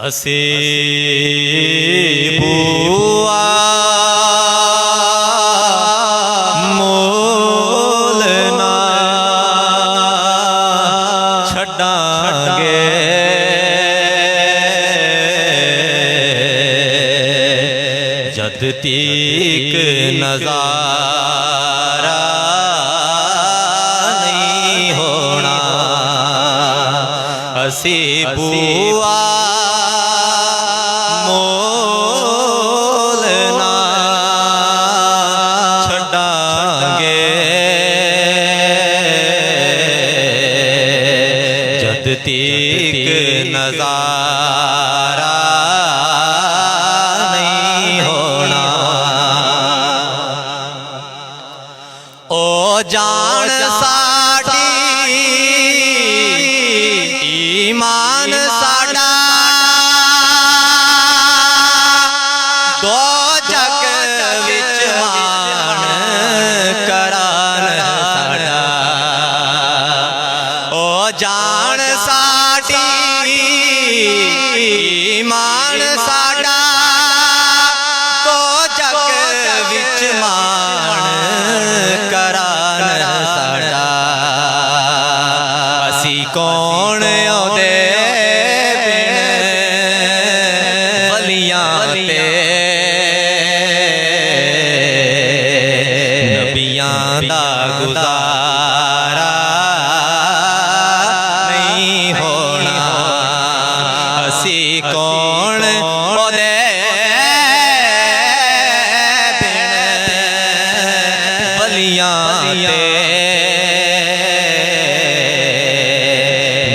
असी बुआ मोल ना छड्डांगे, जद तीक नज़ारा नहीं होना। असी बुआ मोल ना छड्डांगे, जद तीक नज़ारा नहीं होना। ओ जान साडी ईमान साडा, दो जग विच मान करान साडा। ओ जान साडी ईमान साडा, दो जग विच मान करान साडा। असी कौन ओदे वलियां ते नबियां दा गुजारा नहीं होना। असी कौन ओदे वलियां ते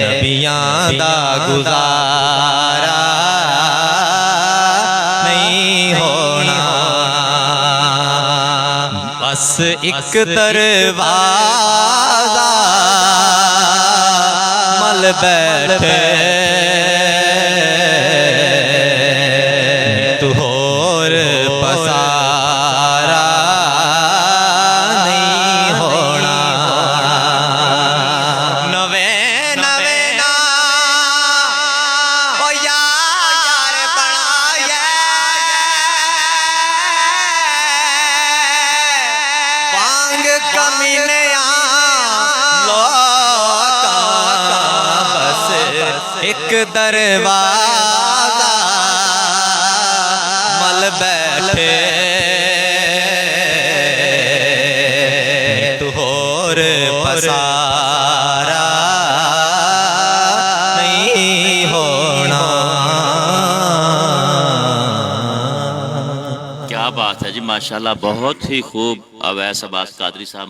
नबियां दा गुजारा नहीं होना। बस एक दरवाज़ा मल बैठे, तू होर पसारा नहीं होना। नवे नवे ना ओ यार बनाया, वांग कमीने बस एक दरवाज़ा मल बैठे, तू होर पसारा नहीं होना। क्या बात है जी, माशाल्लाह, बहुत ही खूब अवैस अब्बास कादरी साहब।